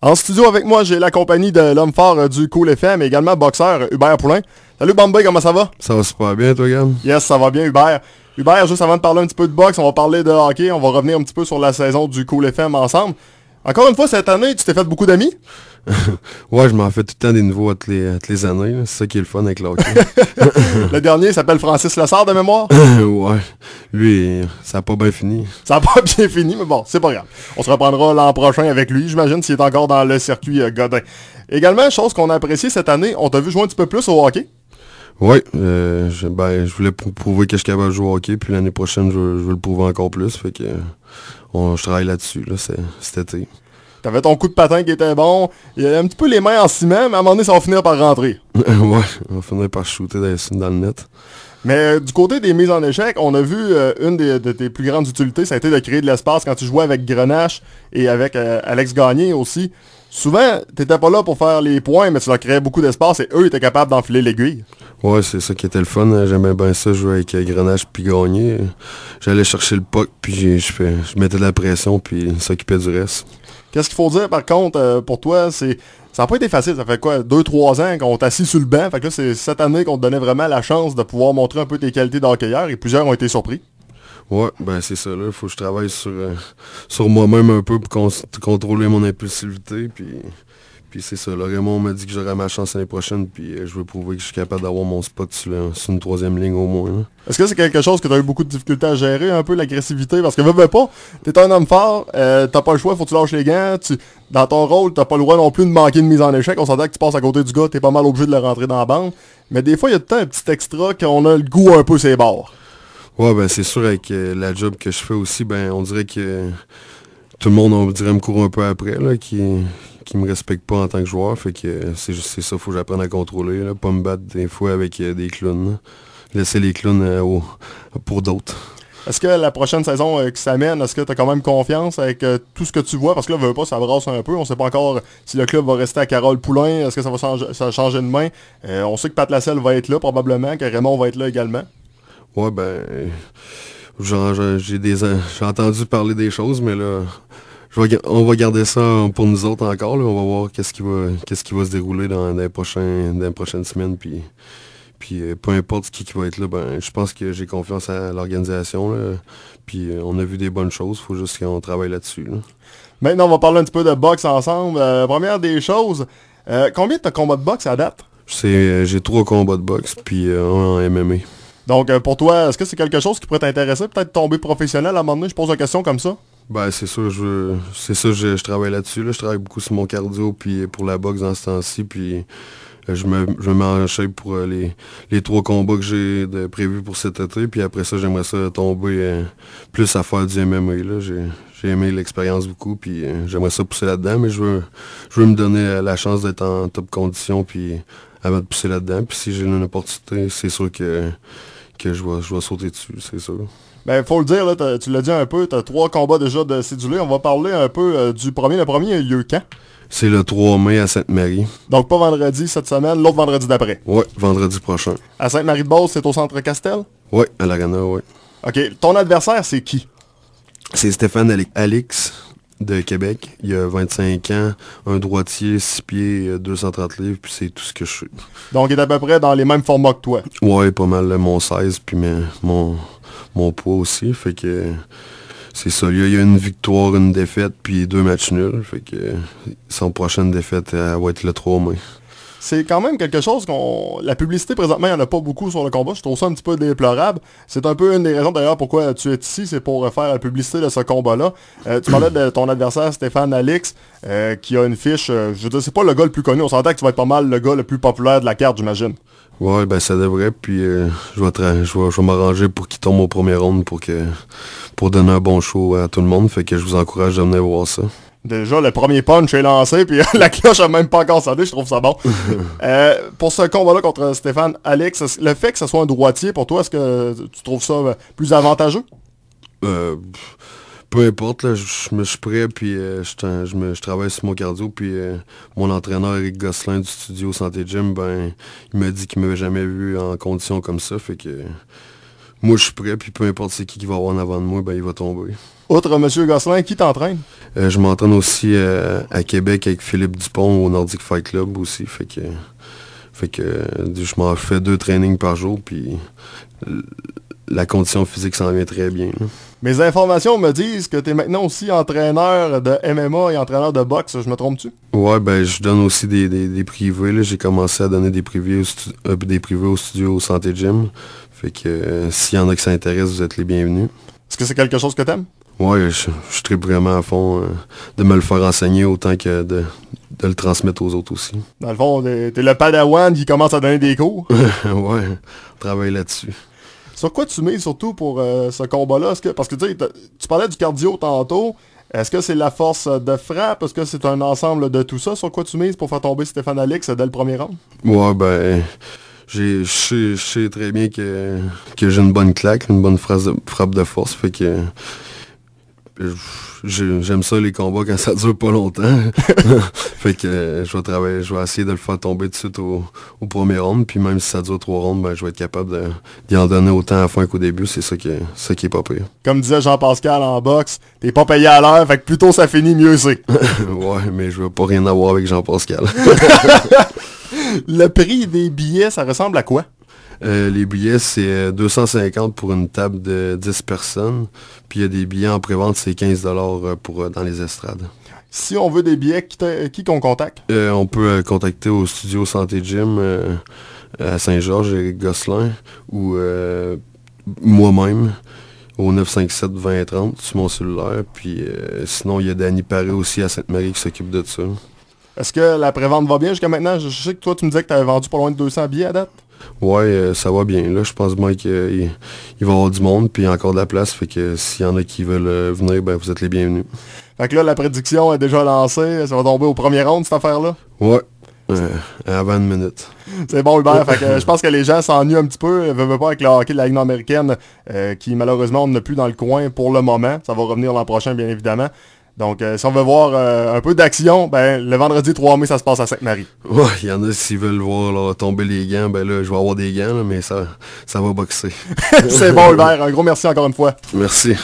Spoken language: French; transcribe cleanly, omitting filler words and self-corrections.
En studio avec moi, j'ai la compagnie de l'homme fort du Cool FM et également boxeur Hubert Poulain. Salut Bombay, comment ça va? Ça va super bien, toi, Gab? Yes, ça va bien, Hubert. Hubert, juste avant de parler un petit peu de boxe, on va parler de hockey. On va revenir un petit peu sur la saison du Cool FM ensemble. Encore une fois, cette année, tu t'es fait beaucoup d'amis? Ouais, je m'en fais tout le temps des nouveaux à toutes les années. là. C'est ça qui est le fun avec le hockey. Le dernier s'appelle Francis Lessard de mémoire. Ouais. Lui, ça a pas bien fini. Ça n'a pas bien fini, mais bon, c'est pas grave. On se reprendra l'an prochain avec lui, j'imagine, s'il est encore dans le circuit Godin. Également, chose qu'on a appréciée cette année, on t'a vu jouer un petit peu plus au hockey. Ouais, je voulais prouver que je suis capable de jouer au hockey, puis l'année prochaine, je veux le prouver encore plus. Fait que je travaille là-dessus, là, cet été. T'avais ton coup de patin qui était bon. Il y a un petit peu les mains en ciment, mais à un moment donné, ça va finir par rentrer. Ouais, on va finir par shooter dans le net. Mais du côté des mises en échec, on a vu une de tes plus grandes utilités, ça a été de créer de l'espace quand tu jouais avec Grenache et avec Alex Gagné aussi. Souvent, t'étais pas là pour faire les points, mais tu leur créais beaucoup d'espace et eux étaient capables d'enfiler l'aiguille. Ouais, c'est ça qui était le fun. J'aimais bien ça, jouer avec Grenache puis Gagné. J'allais chercher le puck, puis je mettais de la pression, puis il s'occupait du reste. Qu'est-ce qu'il faut dire par contre pour toi, ça n'a pas été facile, ça fait quoi, 2-3 ans qu'on t'a assis sur le banc, fait que là c'est cette année qu'on te donnait vraiment la chance de pouvoir montrer un peu tes qualités d'hockeyeur et plusieurs ont été surpris. Ouais, ben c'est ça là, faut que je travaille sur moi-même un peu pour contrôler mon impulsivité, puis c'est ça, là, Raymond m'a dit que j'aurais ma chance l'année prochaine, puis je veux prouver que je suis capable d'avoir mon spot sur une troisième ligne au moins. Là. Est-ce que c'est quelque chose que tu as eu beaucoup de difficultés à gérer, un peu l'agressivité? Parce que veux pas, t'es un homme fort, t'as pas le choix, faut que tu lâches les gants, dans ton rôle, t'as pas le droit non plus de manquer de mise en échec, on s'entend que tu passes à côté du gars, t'es pas mal obligé de le rentrer dans la bande, mais des fois il y a tout le temps un petit extra qu'on a le goût un peu ses bords. Ouais, ben c'est sûr, avec la job que je fais aussi, ben on dirait que tout le monde, on dirait, me court un peu après, là, qui me respecte pas en tant que joueur, fait que c'est ça, faut que j'apprenne à contrôler, là, pas me battre des fois avec des clowns, là. Laisser les clowns pour d'autres. Est-ce que la prochaine saison qui s'amène, est-ce que tu as quand même confiance avec tout ce que tu vois? Parce que là, veux pas, ça brasse un peu. On sait pas encore si le club va rester à Carole Poulain. Est-ce que ça va changer de main? On sait que Pat Lasselle va être là probablement, que Raymond va être là également. Ouais, ben, j'ai entendu parler des choses, mais là, on va garder ça pour nous autres encore. Là. On va voir qu'est-ce qui va se dérouler dans les prochaines semaines. Puis peu importe qui va être là, ben, je pense que j'ai confiance à l'organisation. Là. Puis on a vu des bonnes choses. Il faut juste qu'on travaille là-dessus. Là. Maintenant, on va parler un petit peu de boxe ensemble. Première des choses, combien de combats de boxe à date? J'ai 3 combats de boxe, puis un en MMA. Donc, pour toi, est-ce que c'est quelque chose qui pourrait t'intéresser? Peut-être tomber professionnel à un moment donné? Je pose une question comme ça. Ben, c'est sûr, je travaille là-dessus. Là. Je travaille beaucoup sur mon cardio, puis pour la boxe dans ce temps-ci, puis je me mets en shape pour les 3 combats que j'ai prévus pour cet été, puis après ça, j'aimerais ça tomber plus à faire du MMA. Là. J'ai aimé l'expérience beaucoup, puis j'aimerais ça pousser là-dedans, mais je veux me donner la chance d'être en top condition, puis avant de pousser là-dedans. Puis si j'ai une opportunité, c'est sûr que je vais sauter dessus, c'est sûr. Ben, faut le dire, là, tu l'as dit un peu, tu as 3 combats déjà de cédulés. On va parler un peu du premier. Le premier a eu lieu quand? C'est le 3 mai à Sainte-Marie. Donc pas vendredi cette semaine, l'autre vendredi d'après. Ouais, vendredi prochain. À Sainte-Marie-de-Beauce, c'est au Centre Castel? Ouais, à l'Arena, ouais. OK. Ton adversaire, c'est qui? C'est Stéphane Alix de Québec. Il a 25 ans, un droitier, 6 pieds, 230 livres, puis c'est tout ce que je suis. Donc il est à peu près dans les mêmes formats que toi? Ouais, pas mal, mon 16, puis mon poids aussi, fait que c'est ça. Il y a une victoire, une défaite, puis 2 matchs nuls, fait que son prochaine défaite elle va être le 3 mai. C'est quand même quelque chose la publicité présentement, il n'y en a pas beaucoup sur le combat. Je trouve ça un petit peu déplorable. C'est un peu une des raisons d'ailleurs pourquoi tu es ici, c'est pour faire la publicité de ce combat-là. Tu parlais de ton adversaire Stéphane Alix, qui a une fiche, je veux dire, c'est pas le gars le plus connu. On s'entend que tu vas être pas mal le gars le plus populaire de la carte, j'imagine. Ouais, ben ça devrait, puis je vais m'arranger pour qu'il tombe au premier round pour donner un bon show à tout le monde. Fait que je vous encourage à venir voir ça. Déjà, le premier punch est lancé, puis la cloche a même pas encore sonné, je trouve ça bon. Pour ce combat-là contre Stéphane Alix, le fait que ce soit un droitier, pour toi, est-ce que tu trouves ça plus avantageux? Peu importe, là, je me suis prêt, puis je travaille sur mon cardio, puis mon entraîneur Eric Gosselin du studio Santé Gym, ben, il m'a dit qu'il m'avait jamais vu en condition comme ça, fait que Moi, je suis prêt, puis peu importe c'est qui va avoir en avant de moi, ben il va tomber. Outre M. Gosselin, qui t'entraîne? Je m'entraîne aussi à Québec avec Philippe Dupont au Nordic Fight Club aussi. Fait que je m'en fais 2 trainings par jour, puis la condition physique s'en vient très bien. Là. Mes informations me disent que tu es maintenant aussi entraîneur de MMA et entraîneur de boxe, je me trompe-tu? Ouais, ben je donne aussi des privés. Là. J'ai commencé à donner des privés au studio Santé Gym. Fait que s'il y en a qui s'intéressent, vous êtes les bienvenus. Est-ce que c'est quelque chose que t'aimes? Ouais, je tripe vraiment à fond de me le faire enseigner autant que de le transmettre aux autres aussi. Dans le fond, t'es le padawan qui commence à donner des cours. Ouais, on travaille là-dessus. Sur quoi tu mises surtout pour ce combat-là? Parce que tu parlais du cardio tantôt. Est-ce que c'est la force de frappe? Est-ce que c'est un ensemble de tout ça? Sur quoi tu mises pour faire tomber Stéphane Alix dès le premier round? Ouais, ben... Je sais très bien que j'ai une bonne claque, une bonne frappe de force. Fait que... J'aime ça les combats quand ça dure pas longtemps. Fait que je vais essayer de le faire tomber tout de suite au premier round. Puis même si ça dure 3 rounds, ben, je vais être capable d'y en donner autant à la fin qu'au début. C'est ça qui est pas pire. Comme disait Jean-Pascal en boxe, t'es pas payé à l'heure, fait que plus tôt ça finit, mieux c'est. Ouais, mais je veux pas rien avoir avec Jean-Pascal. Le prix des billets, ça ressemble à quoi? Les billets, c'est 250 pour une table de 10 personnes. Puis il y a des billets en pré-vente, c'est 15$ pour dans les estrades. Si on veut des billets, qui qu'on contacte? On peut contacter au studio Santé Gym à Saint-Georges et Gosselin ou moi-même au 957-2030 sur mon cellulaire. Puis sinon, il y a Danny Paré aussi à Sainte-Marie qui s'occupe de ça. Est-ce que la prévente va bien jusqu'à maintenant? Je sais que toi, tu me disais que tu avais vendu pas loin de 200 billets à date. Ouais, ça va bien. Là, je pense bien qu'il va y avoir du monde, puis encore de la place. Fait que s'il y en a qui veulent venir, ben vous êtes les bienvenus. Fait que là, la prédiction est déjà lancée. Ça va tomber au premier round, cette affaire-là? Ouais. À 20 minutes. C'est bon, Hubert. Fait que je pense que les gens s'ennuient un petit peu. Ils veulent pas avec le hockey de la Ligue américaine, qui malheureusement, on n'a plus dans le coin pour le moment. Ça va revenir l'an prochain, bien évidemment. Donc, si on veut voir un peu d'action, ben le vendredi 3 mai, ça se passe à Sainte-Marie. Ouais, il y en a s'ils veulent voir là, tomber les gants, ben là, je vais avoir des gants, là, mais ça va boxer. C'est bon, Hubert. Un gros merci encore une fois. Merci.